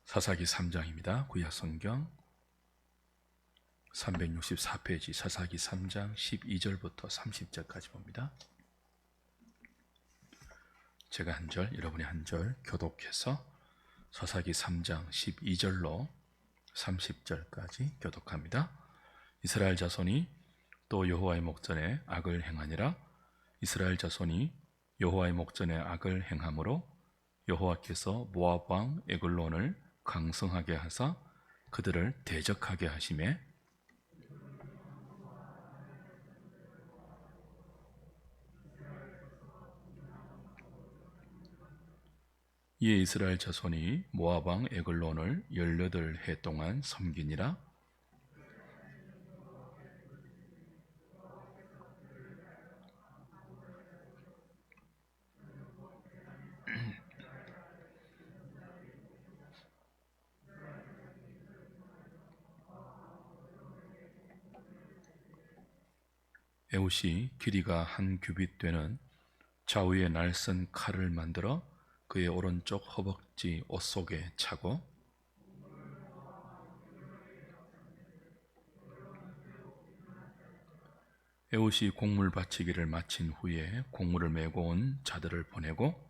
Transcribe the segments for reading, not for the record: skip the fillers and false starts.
사사기 3장입니다. 구약성경 364페이지 사사기 3장 12절부터 30절까지 봅니다. 제가 한 절, 여러분이 한 절 교독해서 사사기 3장 12절로 30절까지 교독합니다. 이스라엘 자손이 또 여호와의 목전에 악을 행하니라. 이스라엘 자손이 여호와의 목전에 악을 행함으로 여호와께서 모압 왕 에글론을 강성하게 하사 그들을 대적하게 하시매 이에 이스라엘 자손이 모압 왕 에글론을 18해 동안 섬기니라. 에웃이 길이가 한 규빗 되는 좌우에 날선 칼을 만들어 그의 오른쪽 허벅지 옷 속에 차고 에웃이 곡물 바치기를 마친 후에 곡물을 메고 온 자들을 보내고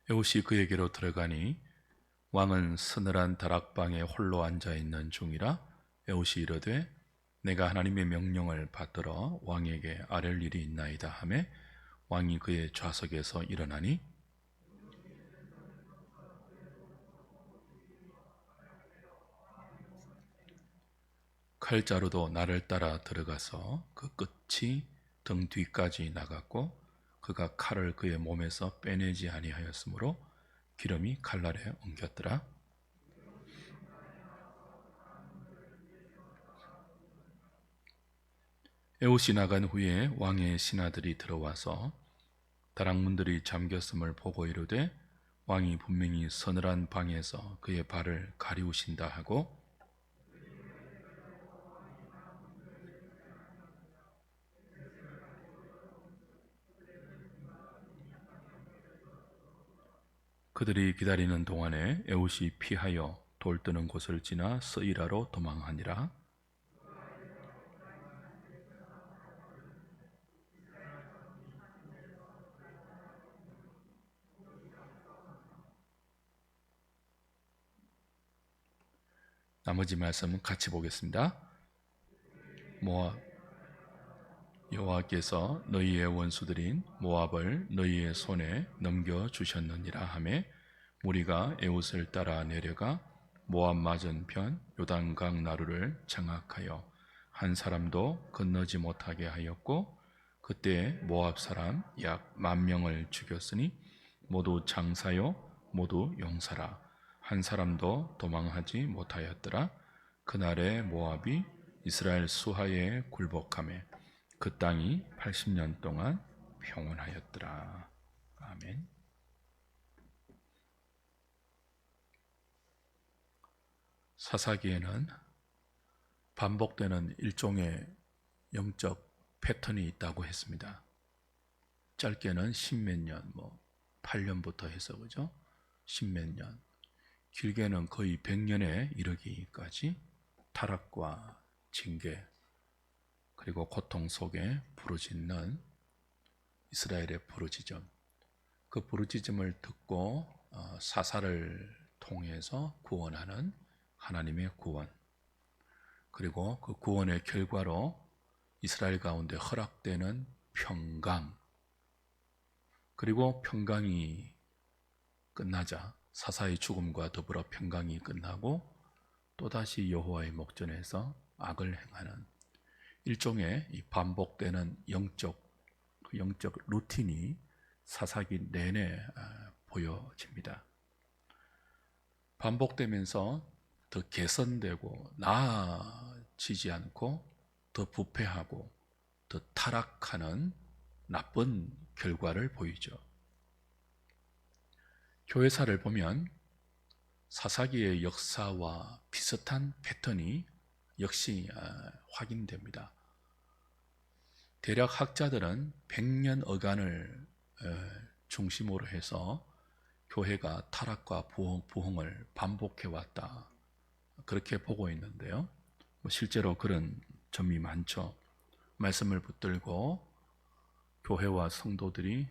에웃이 그에게로 들어가니 왕은 서늘한 다락방에 홀로 앉아있는 중이라. 에웃이 이르되 내가 하나님의 명령을 받들어 왕에게 아랠 일이 있나이다 하매 왕이 그의 좌석에서 일어나니 칼자루도 나를 따라 들어가서 그 끝이 등 뒤까지 나갔고 그가 칼을 그의 몸에서 빼내지 아니하였으므로 기름이 칼날에 엉겼더라. 에웃이 나간 후에 왕의 신하들이 들어와서 다락문들이 잠겼음을 보고 이르되 왕이 분명히 서늘한 방에서 그의 발을 가리우신다 하고 그들이 기다리는 동안에 에웃이 피하여 돌 뜨는 곳을 지나 스이라로 도망하니라. 나머지 말씀은 같이 보겠습니다. 모압 여호와께서 너희의 원수들인 모압을 너희의 손에 넘겨주셨느니라 하매 무리가 에웃을 따라 내려가 모압 맞은편 요단강 나루를 장악하여 한 사람도 건너지 못하게 하였고 그때 모압 사람 약 10,000명을 죽였으니 모두 장사요 모두 용사라. 한 사람도 도망하지 못하였더라. 그날에 모압이 이스라엘 수하에 굴복하며 그 땅이 80년 동안 평온하였더라. 아멘. 사사기에는 반복되는 일종의 영적 패턴이 있다고 했습니다. 짧게는 10몇 년, 8년부터 해서 그죠? 10몇 년, 길게는 거의 100년에 이르기까지 타락과 징계 그리고 고통 속에 부르짖는 이스라엘의 부르짖음, 그 부르짖음을 듣고 사사를 통해서 구원하는 하나님의 구원, 그리고 그 구원의 결과로 이스라엘 가운데 허락되는 평강, 그리고 평강이 끝나자 사사의 죽음과 더불어 평강이 끝나고 또다시 여호와의 목전에서 악을 행하는 일종의 반복되는 영적 루틴이 사사기 내내 보여집니다. 반복되면서 더 개선되고 나아지지 않고 더 부패하고 더 타락하는 나쁜 결과를 보이죠. 교회사를 보면 사사기의 역사와 비슷한 패턴이 역시 확인됩니다. 대략 학자들은 100년 어간을 중심으로 해서 교회가 타락과 부흥을 반복해 왔다, 그렇게 보고 있는데요. 실제로 그런 점이 많죠. 말씀을 붙들고 교회와 성도들이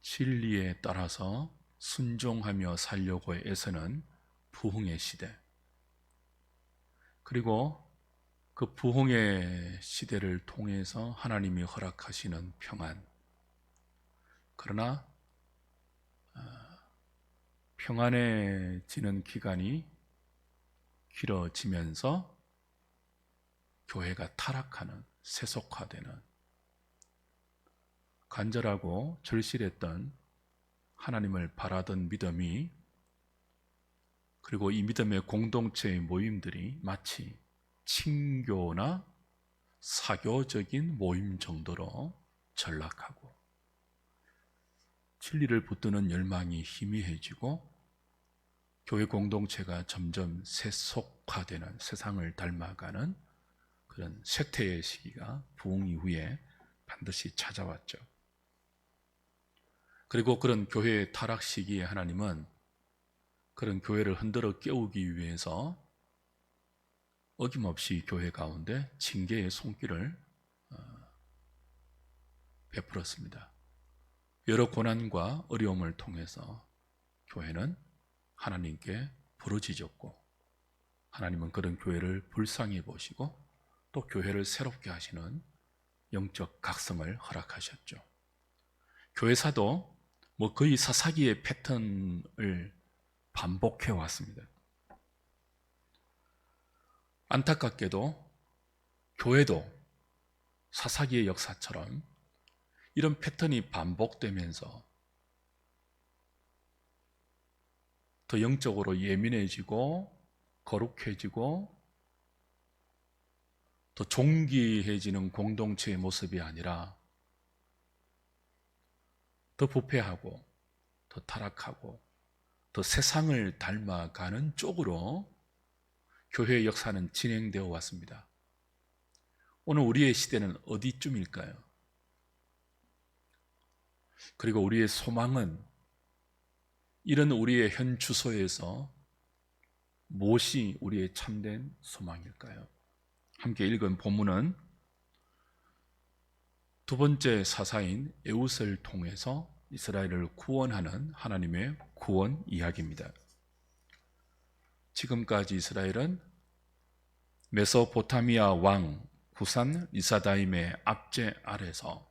진리에 따라서 순종하며 살려고 애쓰는 부흥의 시대, 그리고 그 부흥의 시대를 통해서 하나님이 허락하시는 평안, 그러나 평안해지는 기간이 길어지면서 교회가 타락하는, 세속화되는, 간절하고 절실했던 하나님을 바라던 믿음이, 그리고 이 믿음의 공동체의 모임들이 마치 친교나 사교적인 모임 정도로 전락하고, 진리를 붙드는 열망이 희미해지고 교회 공동체가 점점 세속화되는, 세상을 닮아가는 그런 쇠퇴의 시기가 부흥 이후에 반드시 찾아왔죠. 그리고 그런 교회의 타락 시기에 하나님은 그런 교회를 흔들어 깨우기 위해서 어김없이 교회 가운데 징계의 손길을 베풀었습니다. 여러 고난과 어려움을 통해서 교회는 하나님께 부르짖었고, 하나님은 그런 교회를 불쌍히 보시고 또 교회를 새롭게 하시는 영적 각성을 허락하셨죠. 교회사도 거의 사사기의 패턴을 반복해 왔습니다. 안타깝게도 교회도 사사기의 역사처럼 이런 패턴이 반복되면서 더 영적으로 예민해지고 거룩해지고 더 존귀해지는 공동체의 모습이 아니라 더 부패하고 더 타락하고 더 세상을 닮아가는 쪽으로 교회의 역사는 진행되어 왔습니다. 오늘 우리의 시대는 어디쯤일까요? 그리고 우리의 소망은 이런 우리의 현 주소에서 무엇이 우리의 참된 소망일까요? 함께 읽은 본문은 두 번째 사사인 에웃을 통해서 이스라엘을 구원하는 하나님의 구원 이야기입니다. 지금까지 이스라엘은 메소포타미아 왕 구산 리사다임의 압제 아래서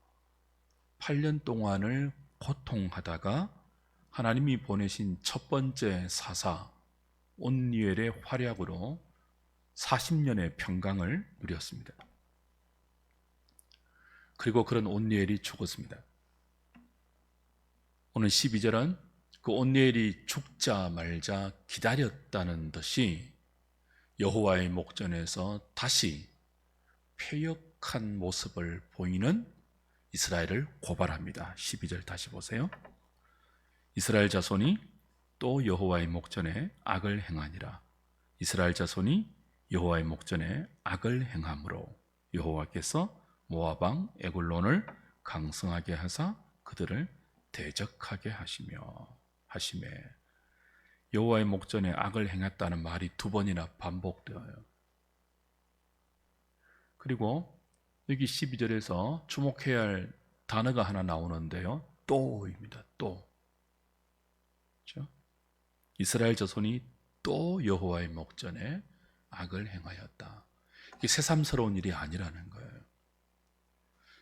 8년 동안을 고통하다가 하나님이 보내신 첫 번째 사사 온니엘의 활약으로 40년의 평강을 누렸습니다. 그리고 그런 온니엘이 죽었습니다. 오늘 12절은 그 온니엘이 죽자 말자 기다렸다는 듯이 여호와의 목전에서 다시 패역한 모습을 보이는 이스라엘을 고발합니다. 12절 다시 보세요. 이스라엘 자손이 또 여호와의 목전에 악을 행하니라. 이스라엘 자손이 여호와의 목전에 악을 행함으로 여호와께서 모압 왕 에글론을 강성하게 하사 그들을 대적하게 하시매. 여호와의 목전에 악을 행했다는 말이 두 번이나 반복되어요. 그리고 여기 12절에서 주목해야 할 단어가 하나 나오는데요. 또입니다. 또. 그렇죠? 이스라엘 자손이 또 여호와의 목전에 악을 행하였다. 이게 새삼스러운 일이 아니라는 거예요.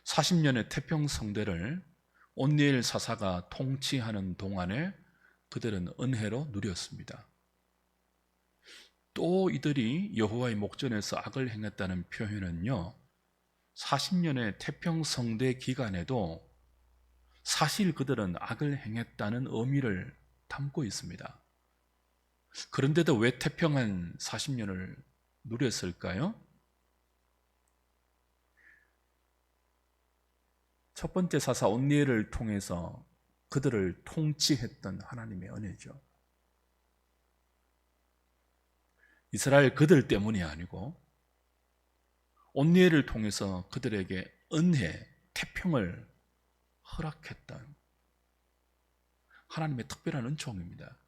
40년의 태평성대를 온니엘 사사가 통치하는 동안에 그들은 은혜로 누렸습니다. 또 이들이 여호와의 목전에서 악을 행했다는 표현은요, 40년의 태평성대 기간에도 사실 그들은 악을 행했다는 의미를 담고 있습니다. 그런데도 왜 태평한 40년을 누렸을까요? 첫 번째 사사 온니엘을 통해서 그들을 통치했던 하나님의 은혜죠. 이스라엘 그들 때문이 아니고 온니엘을 통해서 그들에게 은혜, 태평을 허락했던 하나님의 특별한 은총입니다.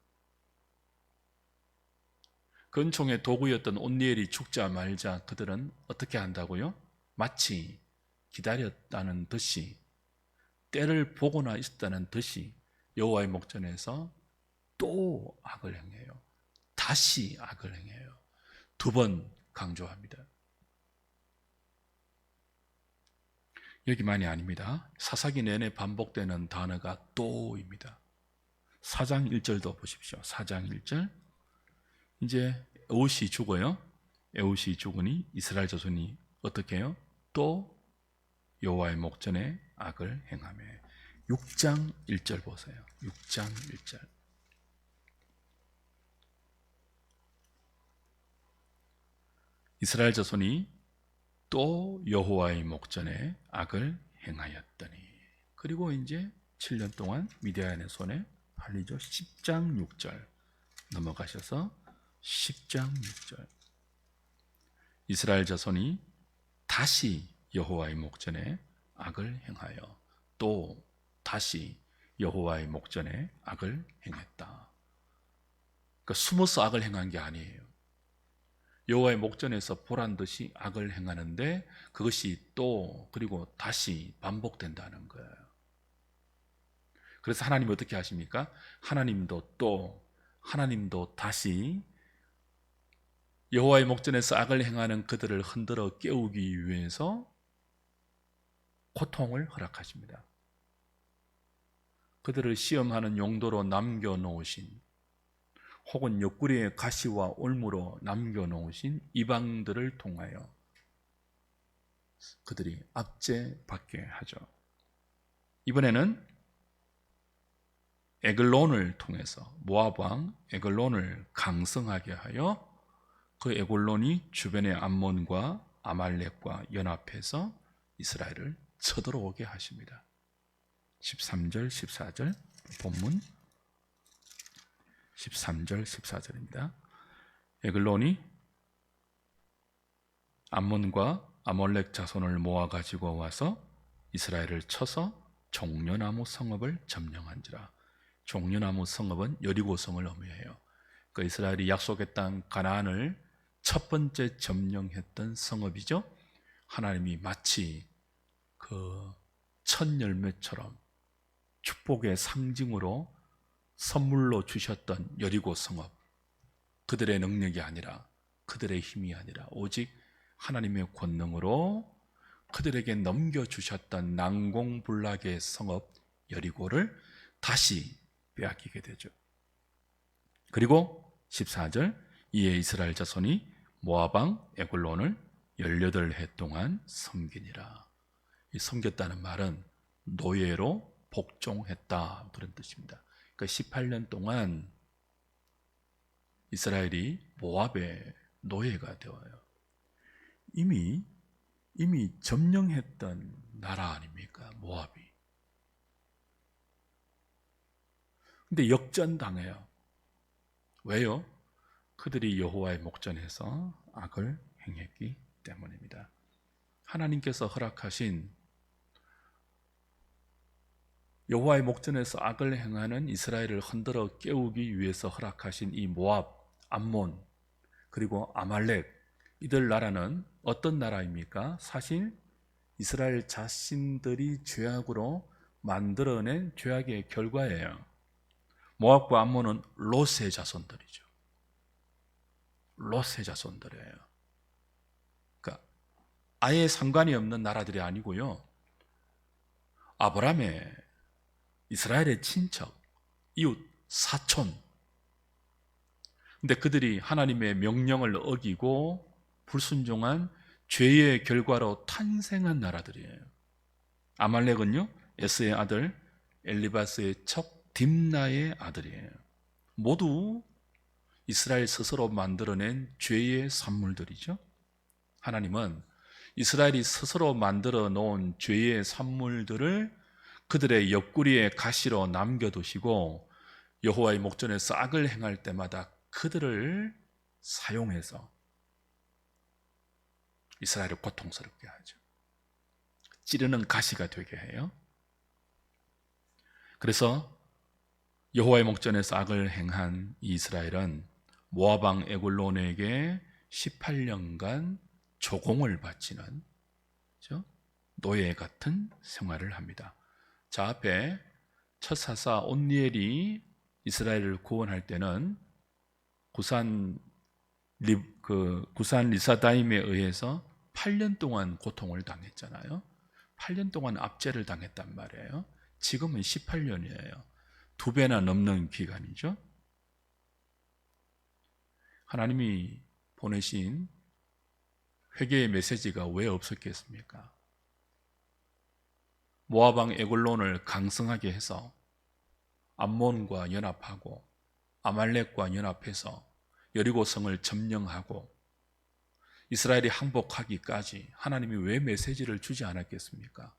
그 은총의 도구였던 온니엘이 죽자 말자 그들은 어떻게 한다고요? 마치 기다렸다는 듯이, 때를 보고나 있었다는 듯이 여호와의 목전에서 또 악을 행해요. 다시 악을 행해요. 2번 강조합니다. 여기만이 아닙니다. 사사기 내내 반복되는 단어가 또입니다. 4장 1절도 보십시오. 4장 1절. 이제 에웃이 죽어요. 에웃이 죽으니 이스라엘 자손이 어떻게 해요? 또 여호와의 목전에 악을 행하며. 6장 1절 보세요. 6장 1절. 이스라엘 자손이 또 여호와의 목전에 악을 행하였더니. 그리고 이제 7년 동안 미디안의 손에 팔리죠. 10장 6절 넘어가셔서 10장 6절. 이스라엘 자손이 다시 여호와의 목전에 악을 행하여 또 다시 여호와의 목전에 악을 행했다. 그러니까 숨어서 악을 행한 게 아니에요. 여호와의 목전에서 보란듯이 악을 행하는데 그것이 또 그리고 다시 반복된다는 거예요. 그래서 하나님이 어떻게 하십니까? 하나님도 다시 여호와의 목전에서 악을 행하는 그들을 흔들어 깨우기 위해서 고통을 허락하십니다. 그들을 시험하는 용도로 남겨놓으신, 혹은 옆구리에 가시와 올무로 남겨놓으신 이방들을 통하여 그들이 압제받게 하죠. 이번에는 에글론을 통해서 모압 왕 에글론을 강성하게 하여 그 에글론이 주변의 암몬과 아말렉과 연합해서 이스라엘을 쳐들어오게 하십니다. 13절 14절 본문 13절 14절입니다. 에글론이 암몬과 아말렉 자손을 모아가지고 와서 이스라엘을 쳐서 종려나무 성읍을 점령한지라. 종려나무 성읍은 여리고성을 의미해요. 그 이스라엘이 약속의 땅 가나안을 첫 번째 점령했던 성읍이죠. 하나님이 마치 그 첫 열매처럼 축복의 상징으로 선물로 주셨던 여리고 성읍, 그들의 능력이 아니라, 그들의 힘이 아니라 오직 하나님의 권능으로 그들에게 넘겨주셨던 난공불락의 성읍 여리고를 다시 빼앗기게 되죠. 그리고 14절, 이에 이스라엘 자손이 모압 왕 에글론을 18해 동안 섬기니라. 이 섬겼다는 말은 노예로 복종했다, 그런 뜻입니다. 그러니까 18년 동안 이스라엘이 모압의 노예가 되어요. 이미 점령했던 나라 아닙니까? 모압이. 근데 역전당해요. 왜요? 그들이 여호와의 목전에서 악을 행했기 때문입니다. 하나님께서 허락하신, 여호와의 목전에서 악을 행하는 이스라엘을 흔들어 깨우기 위해서 허락하신 이 모압, 암몬, 그리고 아말렉, 이들 나라는 어떤 나라입니까? 사실 이스라엘 자신들이 죄악으로 만들어낸 죄악의 결과예요. 모압과 암몬은 롯의 자손들이죠. 롯의 자손들이에요. 그러니까 아예 상관이 없는 나라들이 아니고요. 아브라함의, 이스라엘의 친척, 이웃, 사촌. 근데 그들이 하나님의 명령을 어기고 불순종한 죄의 결과로 탄생한 나라들이에요. 아말렉은요, 에스의 아들 엘리바스의 척 딥나의 아들이에요. 모두 이스라엘 스스로 만들어낸 죄의 산물들이죠. 하나님은 이스라엘이 스스로 만들어 놓은 죄의 산물들을 그들의 옆구리에 가시로 남겨두시고 여호와의 목전에서 악을 행할 때마다 그들을 사용해서 이스라엘을 고통스럽게 하죠. 찌르는 가시가 되게 해요. 그래서 여호와의 목전에서 악을 행한 이스라엘은 모압 왕 에글론에게 18년간 조공을 바치는 노예 같은 생활을 합니다. 자, 앞에 첫 사사 온니엘이 이스라엘을 구원할 때는 구산 리사다임에 의해서 8년 동안 고통을 당했잖아요. 8년 동안 압제를 당했단 말이에요. 지금은 18년이에요. 2배나 넘는 기간이죠. 하나님이 보내신 회개의 메시지가 왜 없었겠습니까? 모압 왕 에글론을 강성하게 해서 암몬과 연합하고 아말렉과 연합해서 여리고성을 점령하고 이스라엘이 항복하기까지 하나님이 왜 메시지를 주지 않았겠습니까?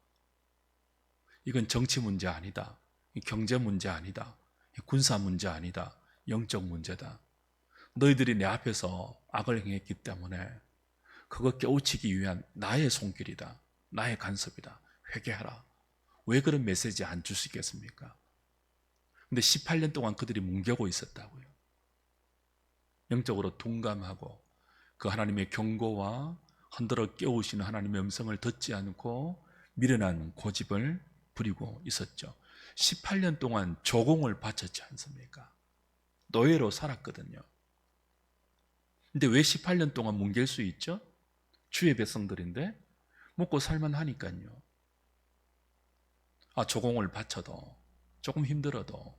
이건 정치 문제 아니다. 경제 문제 아니다. 군사 문제 아니다. 영적 문제다. 너희들이 내 앞에서 악을 행했기 때문에 그거 깨우치기 위한 나의 손길이다. 나의 간섭이다. 회개하라. 왜 그런 메시지 안 줄 수 있겠습니까? 근데 18년 동안 그들이 뭉개고 있었다고요. 영적으로 둔감하고 그 하나님의 경고와 흔들어 깨우시는 하나님의 음성을 듣지 않고 미련한 고집을 부리고 있었죠. 18년 동안 조공을 바쳤지 않습니까? 노예로 살았거든요. 근데 왜 18년 동안 뭉갤 수 있죠? 주의 백성들인데 먹고 살만 하니까요. 조공을 바쳐도 조금 힘들어도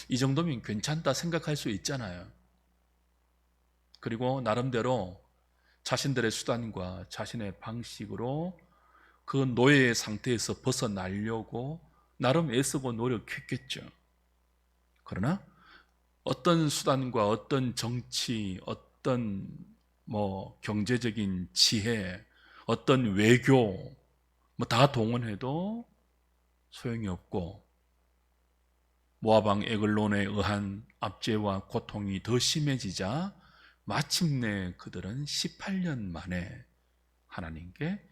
이 정도면 괜찮다 생각할 수 있잖아요. 그리고 나름대로 자신들의 수단과 자신의 방식으로 그 노예의 상태에서 벗어나려고 나름 애쓰고 노력했겠죠. 그러나 어떤 수단과 어떤 정치, 어떤 경제적인 지혜, 어떤 외교 다 동원해도 소용이 없고 모압 왕 에글론에 의한 압제와 고통이 더 심해지자 마침내 그들은 18년 만에 하나님께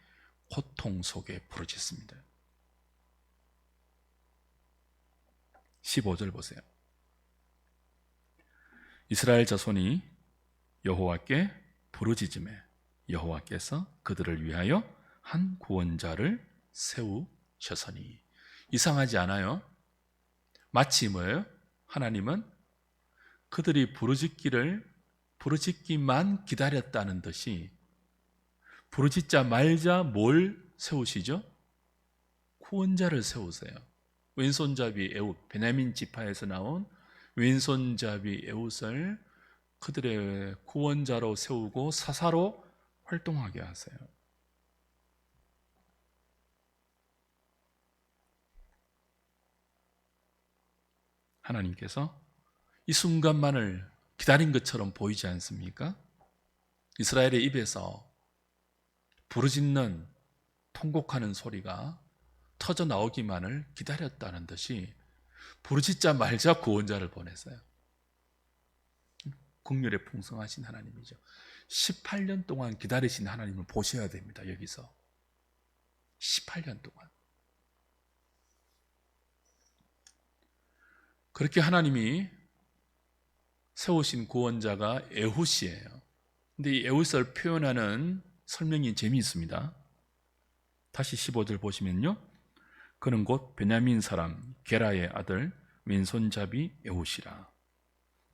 고통 속에 부르짖습니다. 15절 보세요. 이스라엘 자손이 여호와께 부르짖음에 여호와께서 그들을 위하여 한 구원자를 세우셨으니. 이상하지 않아요? 마치 뭐예요? 하나님은 그들이 부르짖기만 기다렸다는 듯이 부르짖자마자 뭘 세우시죠? 구원자를 세우세요. 왼손잡이 에훗, 베냐민 지파에서 나온 왼손잡이 에훗을 그들의 구원자로 세우고 사사로 활동하게 하세요. 하나님께서 이 순간만을 기다린 것처럼 보이지 않습니까? 이스라엘의 입에서 부르짖는 통곡하는 소리가 터져 나오기만을 기다렸다는 듯이 부르짖자마자 구원자를 보냈어요. 긍휼에 풍성하신 하나님이죠. 18년 동안 기다리신 하나님을 보셔야 됩니다. 여기서 18년 동안 그렇게 하나님이 세우신 구원자가 에훗이에요. 근데 이 에훗을 표현하는 설명이 재미있습니다. 다시 15절 보시면요, 그는 곧 베냐민 사람 게라의 아들 왼손잡이 에훗이라.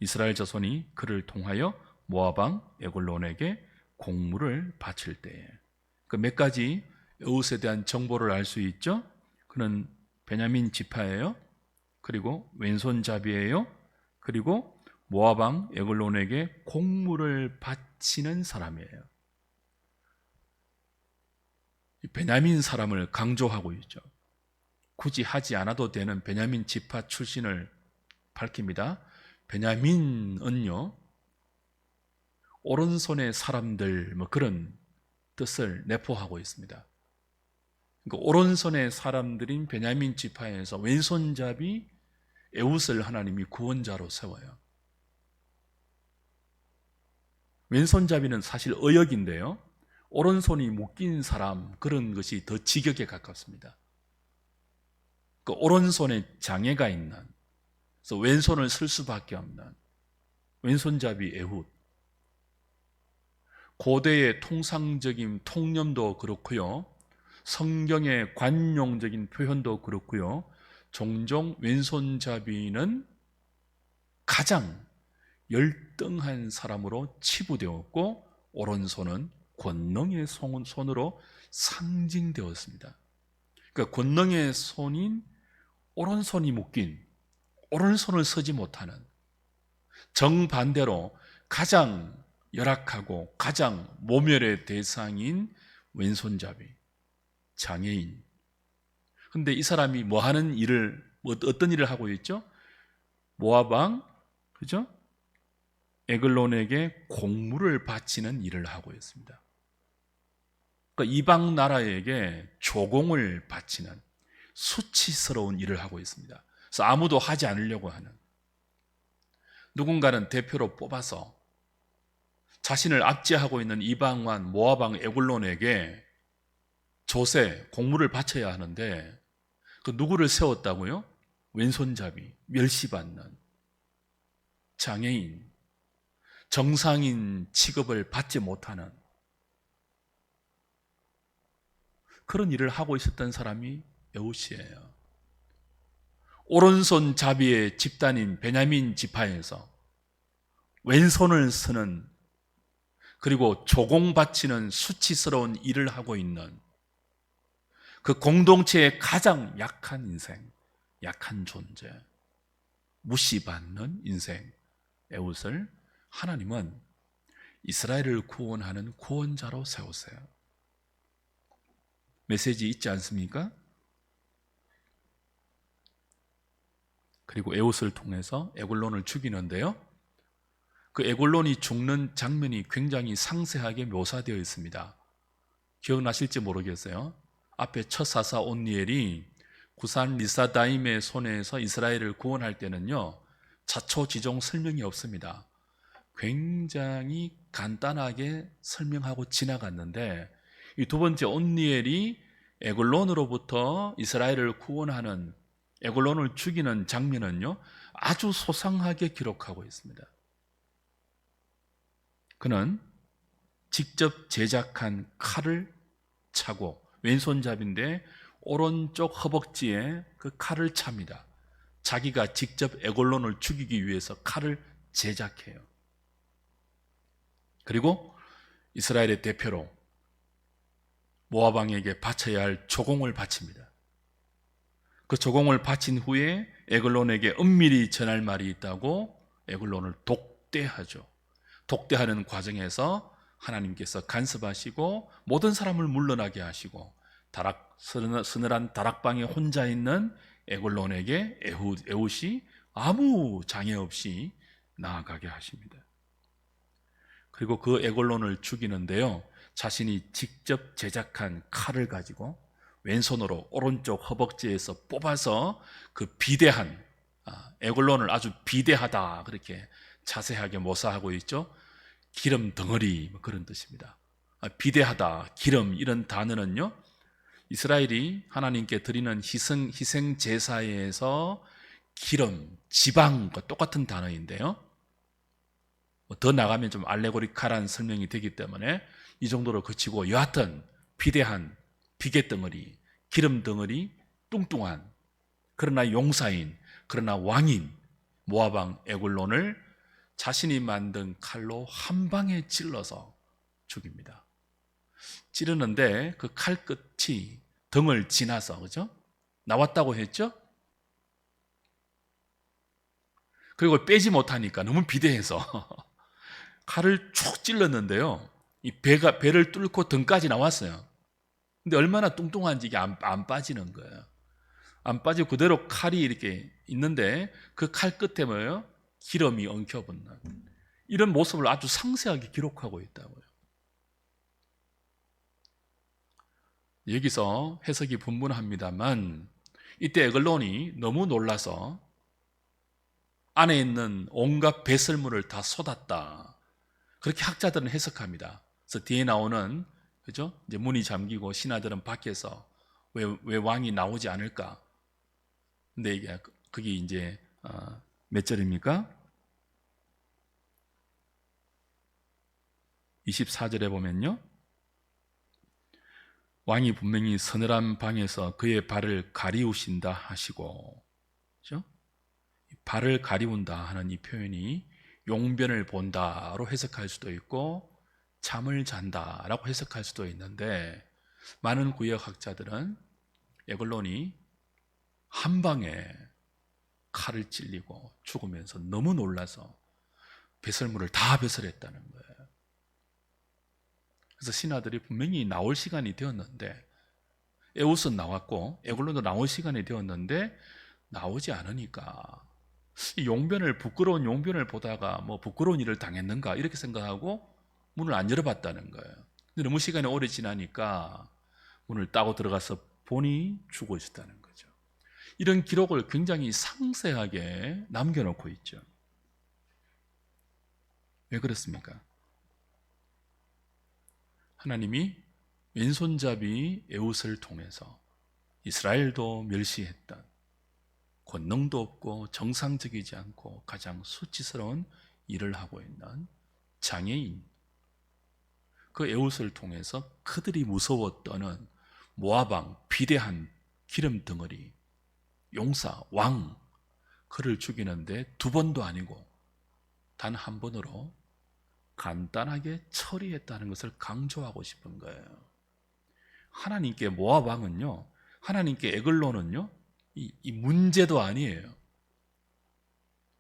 이스라엘 자손이 그를 통하여 모압 왕 에글론에게 공물을 바칠 때에. 그 몇 가지 에훗에 대한 정보를 알 수 있죠. 그는 베냐민 지파예요. 그리고 왼손잡이예요. 그리고 모압 왕 에글론에게 공물을 바치는 사람이에요. 베냐민 사람을 강조하고 있죠. 굳이 하지 않아도 되는 베냐민 지파 출신을 밝힙니다. 베냐민은요, 오른손의 사람들 그런 뜻을 내포하고 있습니다. 그러니까 오른손의 사람들인 베냐민 지파에서 왼손잡이 에훗을 하나님이 구원자로 세워요. 왼손잡이는 사실 의역인데요. 오른손이 묶인 사람, 그런 것이 더 직역에 가깝습니다. 그 오른손에 장애가 있는, 그래서 왼손을 쓸 수밖에 없는 왼손잡이 에훗. 고대의 통상적인 통념도 그렇고요, 성경의 관용적인 표현도 그렇고요, 종종 왼손잡이는 가장 열등한 사람으로 치부되었고, 오른손은 권능의 손으로 상징되었습니다. 그러니까 권능의 손인 오른손이 묶인, 오른손을 쓰지 못하는, 정반대로 가장 열악하고 가장 모멸의 대상인 왼손잡이, 장애인. 근데 이 사람이 뭐 하는 일을, 어떤 일을 하고 있죠? 모압 왕, 그죠? 에글론에게 공물을 바치는 일을 하고 있습니다. 그러니까 이방 나라에게 조공을 바치는 수치스러운 일을 하고 있습니다. 그래서 아무도 하지 않으려고 하는, 누군가는 대표로 뽑아서 자신을 압제하고 있는 이방 왕 모압 왕 에글론에게 조세, 공물을 바쳐야 하는데, 그 누구를 세웠다고요? 왼손잡이, 멸시받는 장애인, 정상인 취급을 받지 못하는 그런 일을 하고 있었던 사람이 에훗이에요. 오른손 자비의 집단인 베냐민 지파에서 왼손을 쓰는, 그리고 조공 바치는 수치스러운 일을 하고 있는 그 공동체의 가장 약한 인생, 약한 존재, 무시받는 인생 에훗을 하나님은 이스라엘을 구원하는 구원자로 세우세요. 메시지 있지 않습니까? 그리고 에훗을 통해서 에글론을 죽이는데요, 그 에글론이 죽는 장면이 굉장히 상세하게 묘사되어 있습니다. 기억나실지 모르겠어요. 앞에 첫 사사 온니엘이 구산 리사다임의 손에서 이스라엘을 구원할 때는요, 자초지종 설명이 없습니다. 굉장히 간단하게 설명하고 지나갔는데, 이 두 번째 온니엘이 에글론으로부터 이스라엘을 구원하는, 에글론을 죽이는 장면은요, 아주 소상하게 기록하고 있습니다. 그는 직접 제작한 칼을 차고, 왼손잡이인데 오른쪽 허벅지에 그 칼을 찹니다. 자기가 직접 에글론을 죽이기 위해서 칼을 제작해요. 그리고 이스라엘의 대표로 모압 왕에게 바쳐야 할 조공을 바칩니다. 그 조공을 바친 후에 에글론에게 은밀히 전할 말이 있다고 에글론을 독대하죠. 독대하는 과정에서 하나님께서 간섭하시고 모든 사람을 물러나게 하시고, 서늘한 다락방에 혼자 있는 에글론에게 에훗이 아무 장애 없이 나아가게 하십니다. 그리고 그 에글론을 죽이는데요, 자신이 직접 제작한 칼을 가지고 왼손으로 오른쪽 허벅지에서 뽑아서 그 비대한, 에글론을 아주 비대하다 그렇게 자세하게 묘사하고 있죠. 기름 덩어리, 그런 뜻입니다. 비대하다, 기름, 이런 단어는요, 이스라엘이 하나님께 드리는 희생 제사에서 기름, 지방과 똑같은 단어인데요, 더 나가면 좀 알레고리칼한 설명이 되기 때문에 이 정도로 그치고, 여하튼 비대한 비계덩어리, 기름 덩어리, 뚱뚱한, 그러나 용사인, 그러나 왕인 모압 왕 에글론을 자신이 만든 칼로 한 방에 찔러서 죽입니다. 찌르는데 그 칼끝이 등을 지나서, 그죠? 나왔다고 했죠? 그리고 빼지 못하니까 너무 비대해서 칼을 쭉 찔렀는데요, 이 배를 뚫고 등까지 나왔어요. 근데 얼마나 뚱뚱한지 이게 안 빠지는 거예요. 안 빠지고 그대로 칼이 이렇게 있는데 그 칼 끝에 뭐예요? 기름이 엉켜붙는, 이런 모습을 아주 상세하게 기록하고 있다고요. 여기서 해석이 분분합니다만, 이때 에글론이 너무 놀라서 안에 있는 온갖 배설물을 다 쏟았다, 그렇게 학자들은 해석합니다. 그래서 뒤에 나오는, 그죠? 이제 문이 잠기고 신하들은 밖에서 왜 왕이 나오지 않을까? 근데 이게 그게 이제 몇 절입니까? 24절에 보면요, 왕이 분명히 서늘한 방에서 그의 발을 가리우신다 하시고, 그죠? 발을 가리운다 하는 이 표현이 용변을 본다로 해석할 수도 있고 잠을 잔다라고 해석할 수도 있는데, 많은 구역학자들은 에글론이 한 방에 칼을 찔리고 죽으면서 너무 놀라서 배설물을 다 배설했다는 거예요. 그래서 신하들이 분명히 나올 시간이 되었는데, 에웃은 나왔고 에글론도 나올 시간이 되었는데 나오지 않으니까 이 용변을, 부끄러운 용변을 보다가 뭐 부끄러운 일을 당했는가 이렇게 생각하고 문을 안 열어봤다는 거예요. 근데 너무 시간이 오래 지나니까 문을 따고 들어가서 보니 죽어 있었다는 거죠. 이런 기록을 굉장히 상세하게 남겨놓고 있죠. 왜 그렇습니까? 하나님이 왼손잡이 에웃을 통해서 이스라엘도 멸시했던, 권능도 없고 정상적이지 않고 가장 수치스러운 일을 하고 있는 장애인, 그 에웃을 통해서 그들이 무서워 떠는 모압왕, 비대한 기름 덩어리, 용사, 왕, 그를 죽이는데 두 번도 아니고 단 한 번으로 간단하게 처리했다는 것을 강조하고 싶은 거예요. 하나님께 모압 왕은요, 하나님께 에글론은요, 이 문제도 아니에요.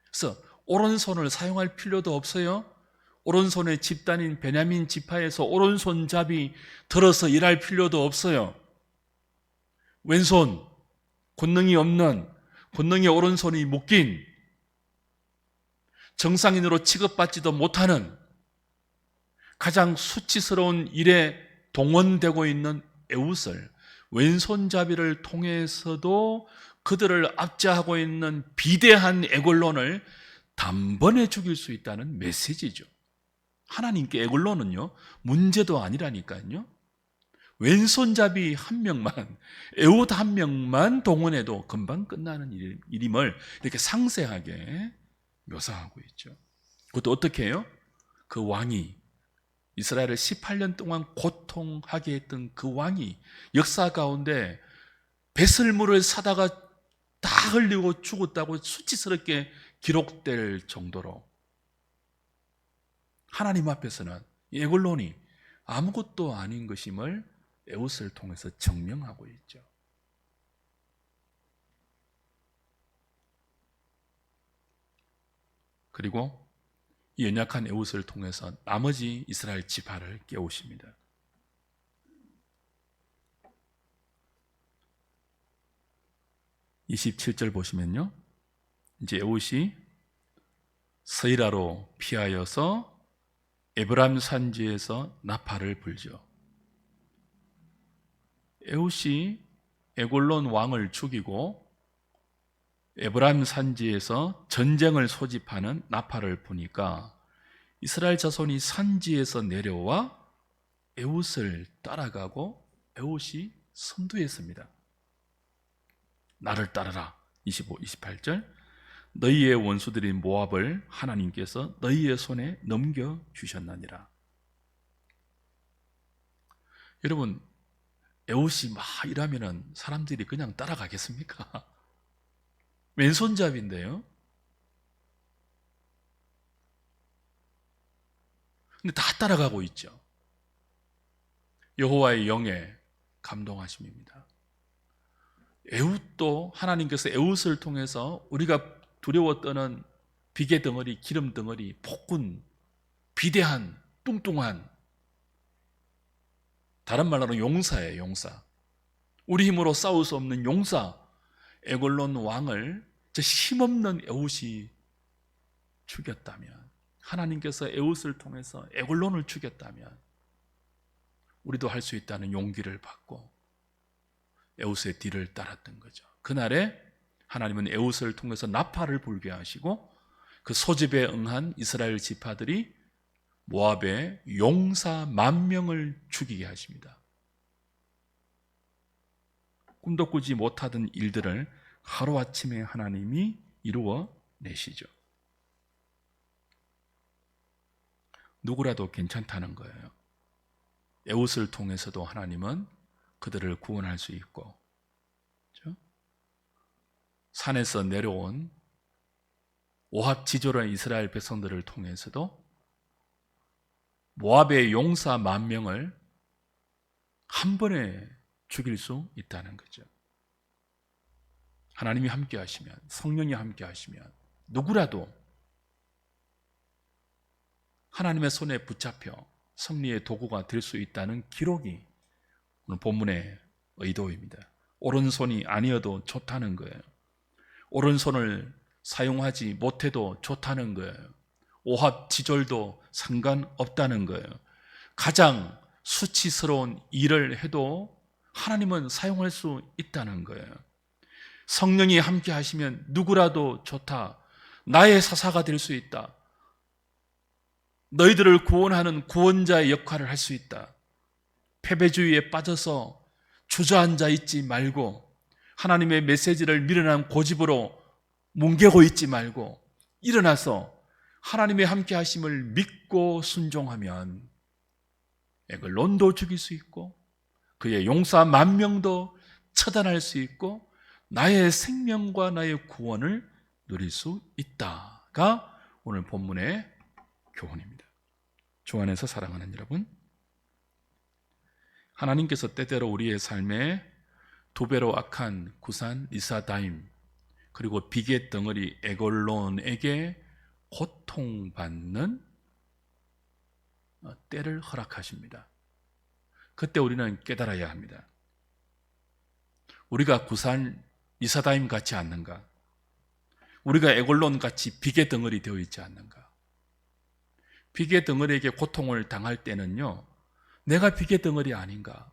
그래서 오른손을 사용할 필요도 없어요. 오른손의 집단인 베냐민 지파에서 오른손잡이 들어서 일할 필요도 없어요. 왼손, 권능이 없는, 권능의 오른손이 묶인, 정상인으로 취급받지도 못하는 가장 수치스러운 일에 동원되고 있는 에웃을 왼손잡이를 통해서도 그들을 압제하고 있는 비대한 에글론을 단번에 죽일 수 있다는 메시지죠. 하나님께 에글론은요, 문제도 아니라니까요. 왼손잡이 한 명만, 에웃 한 명만 동원해도 금방 끝나는 일임을 이렇게 상세하게 묘사하고 있죠. 그것도 어떻게 해요? 그 왕이, 이스라엘을 18년 동안 고통하게 했던 그 왕이 역사 가운데 배설물을 사다가 다 흘리고 죽었다고 수치스럽게 기록될 정도로 하나님 앞에서는 에글론이 아무것도 아닌 것임을 에웃을 통해서 증명하고 있죠. 그리고 이 연약한 에웃을 통해서 나머지 이스라엘 지파를 깨우십니다. (27절) 보시면요, 이제 에웃이 서이라로 피하여서 에브람 산지에서 나팔을 불죠. 에웃이 에글론 왕을 죽이고 에브람 산지에서 전쟁을 소집하는 나팔을 부니까 이스라엘 자손이 산지에서 내려와 에웃을 따라가고 에웃이 선두했습니다. 나를 따르라. 25, 28절. 너희의 원수들인 모압을 하나님께서 너희의 손에 넘겨주셨나니라. 여러분, 에웃이 막 이러면은 사람들이 그냥 따라가겠습니까? 왼손잡이인데요. 근데 다 따라가고 있죠. 여호와의 영에 감동하심입니다. 에웃도 하나님께서 에웃을 통해서 우리가 두려워 떠는 비계 덩어리, 기름 덩어리, 폭군, 비대한, 뚱뚱한, 다른 말로는 용사예요, 용사. 우리 힘으로 싸울 수 없는 용사, 에글론 왕을 저 힘없는 에웃이 죽였다면, 하나님께서 에웃을 통해서 에글론을 죽였다면 우리도 할 수 있다는 용기를 받고 에웃의 뒤를 따랐던 거죠. 그날에 하나님은 에웃을 통해서 나팔을 불게 하시고 그 소집에 응한 이스라엘 지파들이 모압의 용사 10,000명을 죽이게 하십니다. 꿈도 꾸지 못하던 일들을 하루아침에 하나님이 이루어 내시죠. 누구라도 괜찮다는 거예요. 에웃을 통해서도 하나님은 그들을 구원할 수 있고, 그렇죠? 산에서 내려온 오합지졸한 이스라엘 백성들을 통해서도 모압의 용사 10,000명을 한 번에 죽일 수 있다는 거죠. 하나님이 함께 하시면, 성령이 함께 하시면 누구라도 하나님의 손에 붙잡혀 승리의 도구가 될 수 있다는 기록이 오늘 본문의 의도입니다. 오른손이 아니어도 좋다는 거예요. 오른손을 사용하지 못해도 좋다는 거예요. 오합지졸도 상관없다는 거예요. 가장 수치스러운 일을 해도 하나님은 사용할 수 있다는 거예요. 성령이 함께 하시면 누구라도 좋다. 나의 사사가 될 수 있다. 너희들을 구원하는 구원자의 역할을 할 수 있다. 패배주의에 빠져서 주저앉아 있지 말고, 하나님의 메시지를 미련한 고집으로 뭉개고 있지 말고 일어나서 하나님의 함께 하심을 믿고 순종하면 에글론도 죽일 수 있고 그의 용사 10,000명도 처단할 수 있고 나의 생명과 나의 구원을 누릴 수 있다가 오늘 본문의 교훈입니다. 주 안에서 사랑하는 여러분, 하나님께서 때때로 우리의 삶에 두 배로 악한 구산 리사다임 그리고 비계 덩어리 에골론에게 고통받는 때를 허락하십니다. 그때 우리는 깨달아야 합니다. 우리가 구산 리사다임 같지 않는가? 우리가 에골론 같이 비계 덩어리 되어 있지 않는가? 비계 덩어리에게 고통을 당할 때는요, 내가 비계 덩어리 아닌가?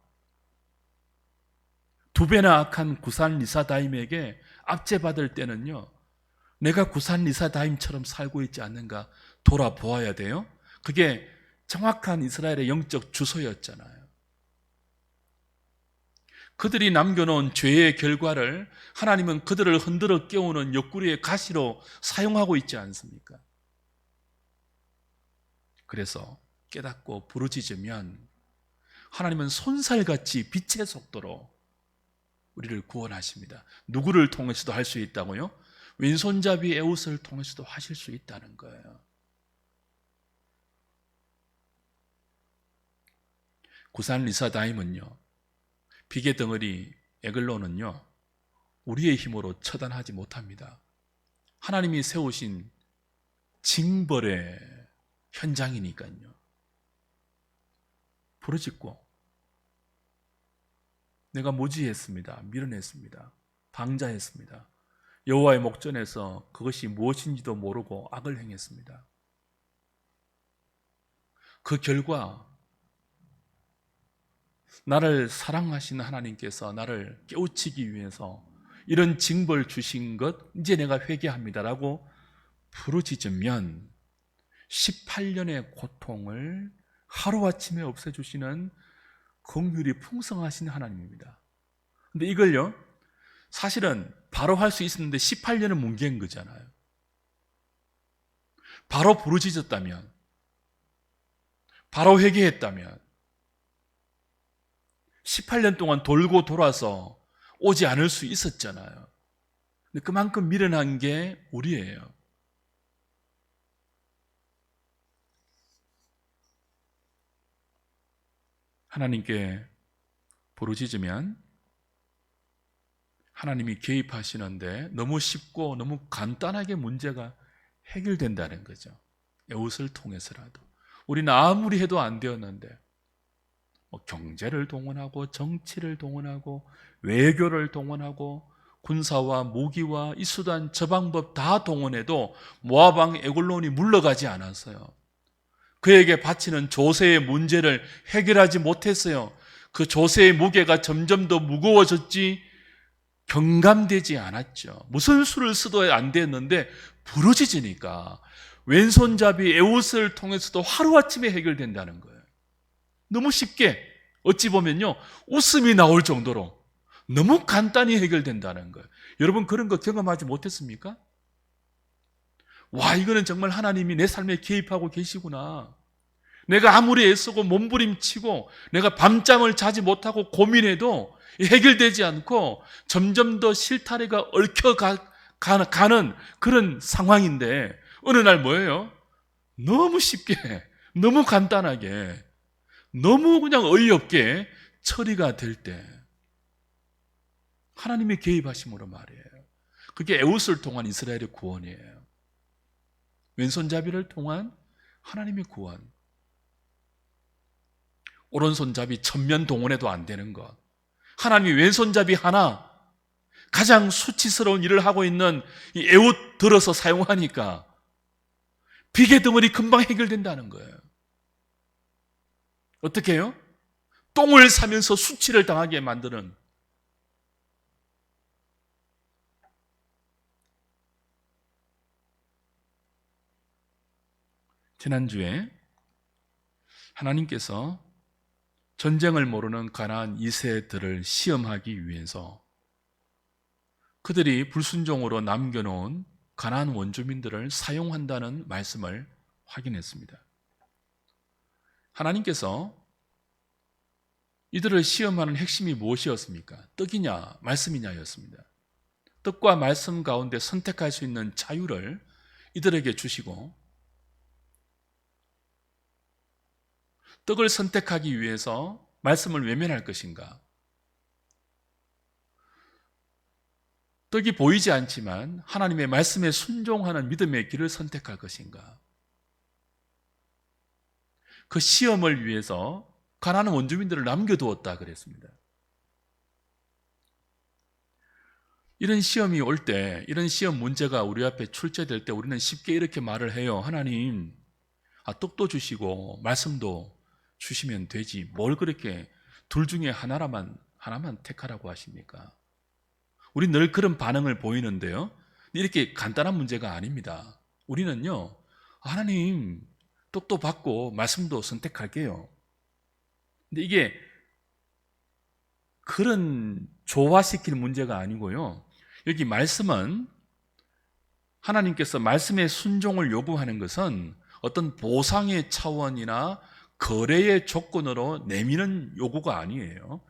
두 배나 악한 구산 리사다임에게 압제받을 때는요, 내가 구산 리사다임처럼 살고 있지 않는가 돌아보아야 돼요. 그게 정확한 이스라엘의 영적 주소였잖아요. 그들이 남겨놓은 죄의 결과를 하나님은 그들을 흔들어 깨우는 옆구리의 가시로 사용하고 있지 않습니까? 그래서 깨닫고 부르짖으면 하나님은 손살같이 빛의 속도로 우리를 구원하십니다. 누구를 통해서도 할 수 있다고요? 왼손잡이 에웃을 통해서도 하실 수 있다는 거예요. 구산 리사다임은요, 비계 덩어리 에글론은요, 우리의 힘으로 처단하지 못합니다. 하나님이 세우신 징벌의 현장이니까요. 부르짖고 내가 무지했습니다. 밀어냈습니다. 방자했습니다. 여호와의 목전에서 그것이 무엇인지도 모르고 악을 행했습니다. 그 결과 나를 사랑하시는 하나님께서 나를 깨우치기 위해서 이런 징벌 주신 것 이제 내가 회개합니다라고 부르짖으면 18년의 고통을 하루아침에 없애주시는 긍휼이 풍성하신 하나님입니다. 근데 이걸요, 사실은 바로 할 수 있었는데 18년을 뭉갠 거잖아요. 바로 부르짖었다면, 바로 회개했다면 18년 동안 돌고 돌아서 오지 않을 수 있었잖아요. 근데 그만큼 미련한 게 우리예요. 하나님께 부르짖으면 하나님이 개입하시는데 너무 쉽고 너무 간단하게 문제가 해결된다는 거죠. 에웃을 통해서라도. 우리는 아무리 해도 안 되었는데 경제를 동원하고 정치를 동원하고 외교를 동원하고 군사와 무기와 이 수단 저 방법 다 동원해도 모압 왕 에골론이 물러가지 않았어요. 그에게 바치는 조세의 문제를 해결하지 못했어요. 그 조세의 무게가 점점 더 무거워졌지 경감되지 않았죠. 무슨 수를 써도 안 됐는데 부르짖으니까 왼손잡이 에웃을 통해서도 하루아침에 해결된다는 거예요. 너무 쉽게, 어찌 보면요, 웃음이 나올 정도로 너무 간단히 해결된다는 거예요. 여러분 그런 거 경험하지 못했습니까? 와, 이거는 정말 하나님이 내 삶에 개입하고 계시구나. 내가 아무리 애쓰고 몸부림치고 내가 밤잠을 자지 못하고 고민해도 해결되지 않고 점점 더 실타래가 얽혀가는 그런 상황인데, 어느 날 뭐예요? 너무 쉽게, 너무 간단하게, 너무 그냥 어이없게 처리가 될 때 하나님의 개입하심으로 말이에요. 그게 에웃을 통한 이스라엘의 구원이에요. 왼손잡이를 통한 하나님의 구원. 오른손잡이 천면 동원해도 안 되는 것. 하나님이 왼손잡이 하나, 가장 수치스러운 일을 하고 있는 이 에웃 들어서 사용하니까 비계드물이 금방 해결된다는 거예요. 어떻게 해요? 똥을 사면서 수치를 당하게 만드는. 지난주에 하나님께서 전쟁을 모르는 가나안 2세들을 시험하기 위해서 그들이 불순종으로 남겨놓은 가나안 원주민들을 사용한다는 말씀을 확인했습니다. 하나님께서 이들을 시험하는 핵심이 무엇이었습니까? 떡이냐 말씀이냐였습니다. 떡과 말씀 가운데 선택할 수 있는 자유를 이들에게 주시고, 떡을 선택하기 위해서 말씀을 외면할 것인가? 떡이 보이지 않지만 하나님의 말씀에 순종하는 믿음의 길을 선택할 것인가? 그 시험을 위해서 가나안 원주민들을 남겨두었다 그랬습니다. 이런 시험이 올 때, 이런 시험 문제가 우리 앞에 출제될 때 우리는 쉽게 이렇게 말을 해요. 하나님, 떡도 주시고 말씀도 주시면 되지, 뭘 그렇게 둘 중에 하나만 택하라고 하십니까? 우리 늘 그런 반응을 보이는데요, 이렇게 간단한 문제가 아닙니다. 우리는요, 하나님 떡도 받고 말씀도 선택할게요. 근데 이게 그런 조화시킬 문제가 아니고요, 여기 말씀은, 하나님께서 말씀의 순종을 요구하는 것은 어떤 보상의 차원이나 거래의 조건으로 내미는 요구가 아니에요.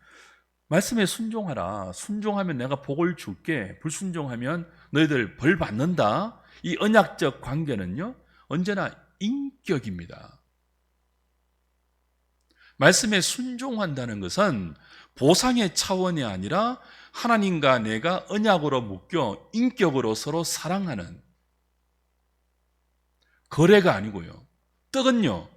말씀에 순종하라. 순종하면 내가 복을 줄게. 불순종하면 너희들 벌 받는다. 이 언약적 관계는요, 언제나 인격입니다. 말씀에 순종한다는 것은 보상의 차원이 아니라 하나님과 내가 언약으로 묶여 인격으로 서로 사랑하는 거래가 아니고요. 떡은요,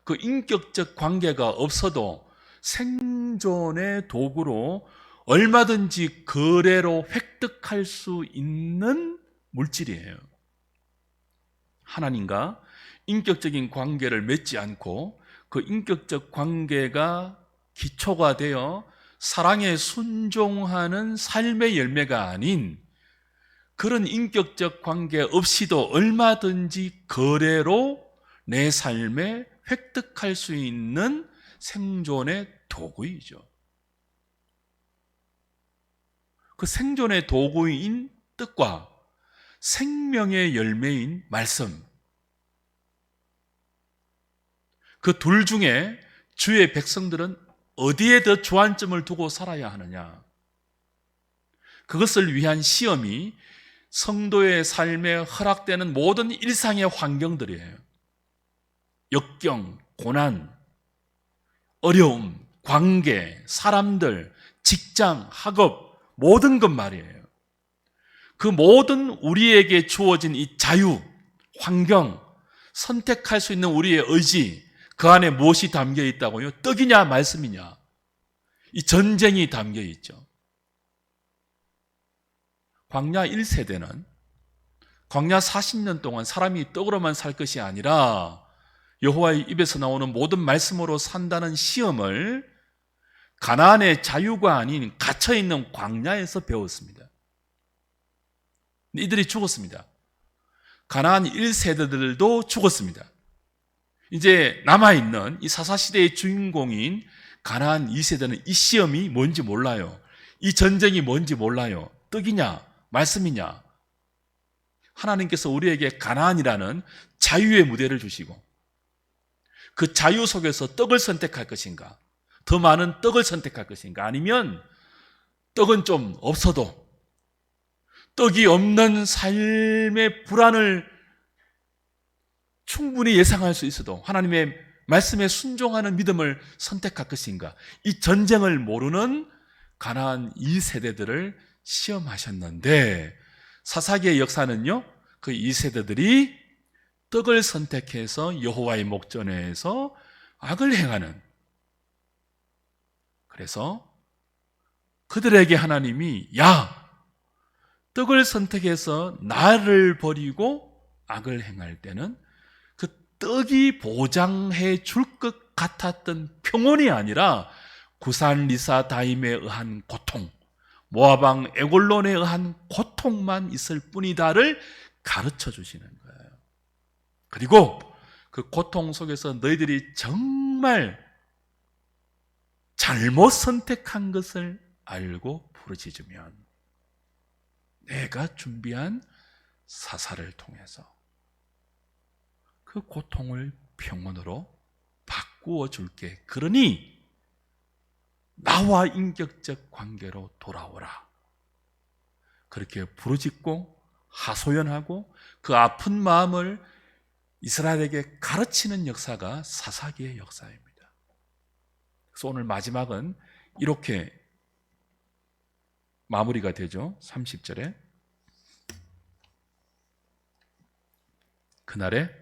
그 인격적 관계가 없어도 생존의 도구로 얼마든지 거래로 획득할 수 있는 물질이에요. 하나님과 인격적인 관계를 맺지 않고 그 인격적 관계가 기초가 되어 사랑에 순종하는 삶의 열매가 아닌, 그런 인격적 관계 없이도 얼마든지 거래로 내 삶에 획득할 수 있는 생존의 도구이죠. 그 생존의 도구인 뜻과 생명의 열매인 말씀, 그 둘 중에 주의 백성들은 어디에 더 주안점을 두고 살아야 하느냐? 그것을 위한 시험이 성도의 삶에 허락되는 모든 일상의 환경들이에요. 역경, 고난, 어려움, 관계, 사람들, 직장, 학업, 모든 것 말이에요. 그 모든 우리에게 주어진 이 자유, 환경, 선택할 수 있는 우리의 의지, 그 안에 무엇이 담겨 있다고요? 떡이냐 말씀이냐? 이 전쟁이 담겨 있죠. 광야 1세대는 광야 40년 동안 사람이 떡으로만 살 것이 아니라 여호와의 입에서 나오는 모든 말씀으로 산다는 시험을 가나안의 자유가 아닌 갇혀있는 광야에서 배웠습니다. 이들이 죽었습니다. 가나안 1세대들도 죽었습니다. 이제 남아있는 이 사사시대의 주인공인 가나안 2세대는 이 시험이 뭔지 몰라요. 이 전쟁이 뭔지 몰라요. 떡이냐 말씀이냐. 하나님께서 우리에게 가나안이라는 자유의 무대를 주시고 그 자유 속에서 떡을 선택할 것인가, 더 많은 떡을 선택할 것인가, 아니면 떡은 좀 없어도 떡이 없는 삶의 불안을 충분히 예상할 수 있어도 하나님의 말씀에 순종하는 믿음을 선택할 것인가. 이 전쟁을 모르는 가나안 2세대들을 시험하셨는데 사사기의 역사는요, 그 2세대들이 떡을 선택해서 여호와의 목전에서 악을 행하는, 그래서 그들에게 하나님이 야, 떡을 선택해서 나를 버리고 악을 행할 때는 그 떡이 보장해 줄 것 같았던 평온이 아니라 구산 리사 다임에 의한 고통, 모압 왕 에골론에 의한 고통만 있을 뿐이다를 가르쳐 주시는 거예요. 그리고 그 고통 속에서 너희들이 정말 잘못 선택한 것을 알고 부르짖으면 내가 준비한 사사를 통해서 그 고통을 평온으로 바꾸어 줄게. 그러니 나와 인격적 관계로 돌아오라. 그렇게 부르짖고 하소연하고 그 아픈 마음을 이스라엘에게 가르치는 역사가 사사기의 역사입니다. 그래서 오늘 마지막은 이렇게 마무리가 되죠. 30절에 그날에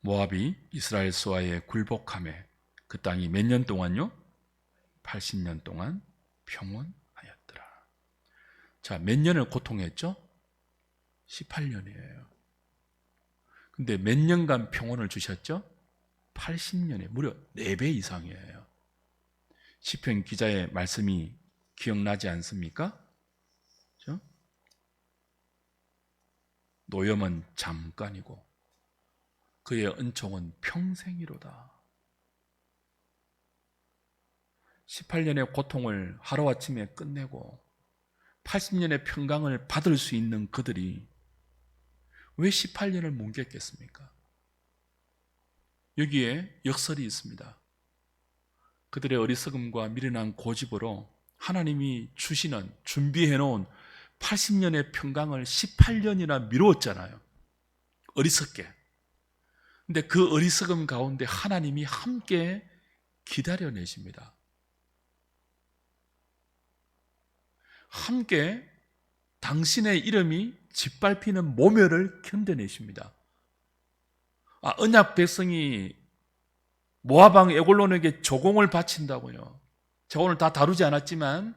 모압이 이스라엘 수하에 굴복하매 그 땅이 몇 년 동안요? 80년 동안 평온하였더라. 자, 몇 년을 고통했죠? 18년이에요. 근데 몇 년간 평온을 주셨죠? 80년에 무려 4배 이상이에요. 시편 기자의 말씀이 기억나지 않습니까? 그렇죠? 노염은 잠깐이고 그의 은총은 평생이로다. 18년의 고통을 하루아침에 끝내고 80년의 평강을 받을 수 있는 그들이 왜 18년을 뭉갰겠습니까? 여기에 역설이 있습니다. 그들의 어리석음과 미련한 고집으로 하나님이 주시는, 준비해놓은 80년의 평강을 18년이나 미루었잖아요. 어리석게. 근데 그 어리석음 가운데 하나님이 함께 기다려내십니다. 함께 당신의 이름이 짓밟히는 모멸을 견뎌내십니다. 언약 백성이 모압 왕 에골론에게 조공을 바친다고요. 제가 오늘 다 다루지 않았지만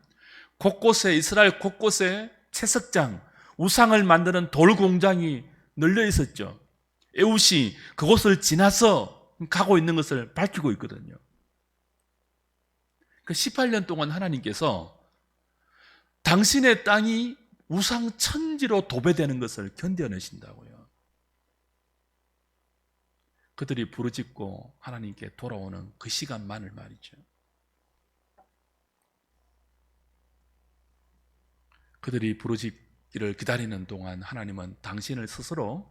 곳곳에, 이스라엘 곳곳에 채석장, 우상을 만드는 돌 공장이 널려 있었죠. 에웃이 그곳을 지나서 가고 있는 것을 밝히고 있거든요. 그 18년 동안 하나님께서 당신의 땅이 우상 천지로 도배되는 것을 견뎌내신다고요. 그들이 부르짖고 하나님께 돌아오는 그 시간만을 말이죠. 그들이 부르짖기를 기다리는 동안 하나님은 당신을 스스로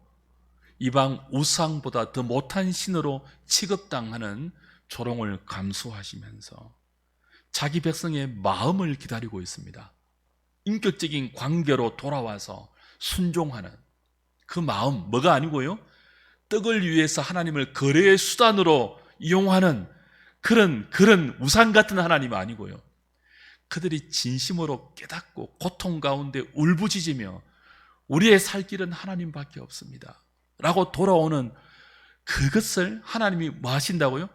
이방 우상보다 더 못한 신으로 취급당하는 조롱을 감수하시면서 자기 백성의 마음을 기다리고 있습니다. 인격적인 관계로 돌아와서 순종하는 그 마음, 뭐가 아니고요, 떡을 위해서 하나님을 거래의 수단으로 이용하는 그런 우상 같은 하나님 아니고요, 그들이 진심으로 깨닫고 고통 가운데 울부짖으며 우리의 살 길은 하나님밖에 없습니다 라고 돌아오는 그것을 하나님이 뭐 하신다고요?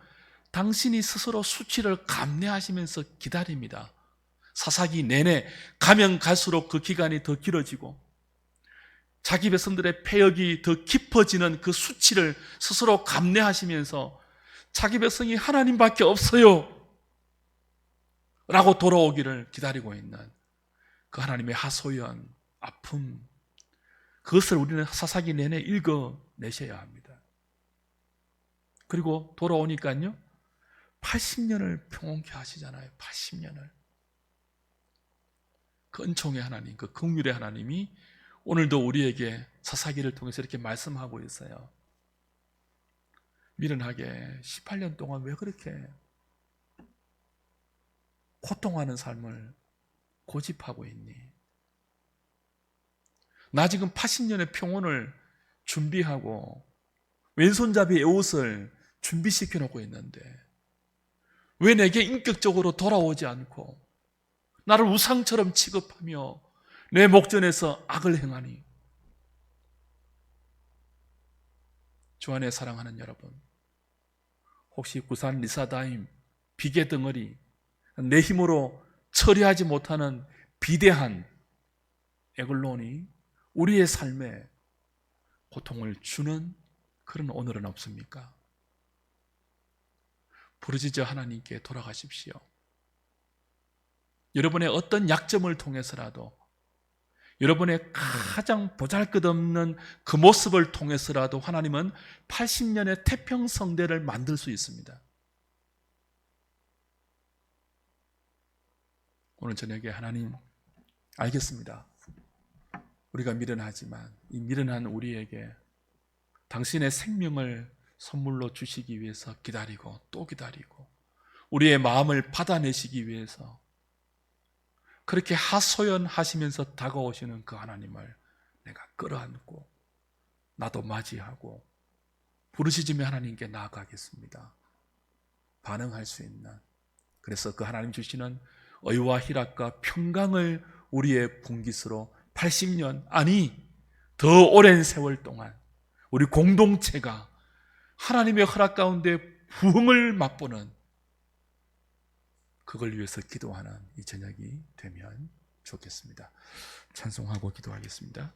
당신이 스스로 수치를 감내하시면서 기다립니다. 사사기 내내 가면 갈수록 그 기간이 더 길어지고 자기 백성들의 패역이 더 깊어지는 그 수치를 스스로 감내하시면서 자기 백성이 하나님밖에 없어요 라고 돌아오기를 기다리고 있는 그 하나님의 하소연, 아픔, 그것을 우리는 사사기 내내 읽어내셔야 합니다. 그리고 돌아오니까요, 80년을 평온케 하시잖아요. 80년을. 그 은총의 하나님, 그 긍휼의 하나님이 오늘도 우리에게 사사기를 통해서 이렇게 말씀하고 있어요. 미련하게 18년 동안 왜 그렇게 고통하는 삶을 고집하고 있니? 나 지금 80년의 평온을 준비하고 왼손잡이의 옷을 준비시켜 놓고 있는데 왜 내게 인격적으로 돌아오지 않고 나를 우상처럼 취급하며 내 목전에서 악을 행하니? 주 안에 사랑하는 여러분, 혹시 부산 리사다임 비계 덩어리, 내 힘으로 처리하지 못하는 비대한 에글론이 우리의 삶에 고통을 주는 그런 오늘은 없습니까? 부르짖어 하나님께 돌아가십시오. 여러분의 어떤 약점을 통해서라도, 여러분의 가장 보잘것없는 그 모습을 통해서라도 하나님은 80년의 태평성대를 만들 수 있습니다. 오늘 저녁에 하나님, 알겠습니다. 우리가 미련하지만 이 미련한 우리에게 당신의 생명을 선물로 주시기 위해서 기다리고 또 기다리고 우리의 마음을 받아내시기 위해서 그렇게 하소연하시면서 다가오시는 그 하나님을 내가 끌어안고 나도 맞이하고 부르짖으며 하나님께 나아가겠습니다. 반응할 수 있는, 그래서 그 하나님 주시는 의와 희락과 평강을 우리의 분깃으로 80년, 아니 더 오랜 세월 동안 우리 공동체가 하나님의 허락 가운데 부흥을 맛보는, 그걸 위해서 기도하는 이 저녁이 되면 좋겠습니다. 찬송하고 기도하겠습니다.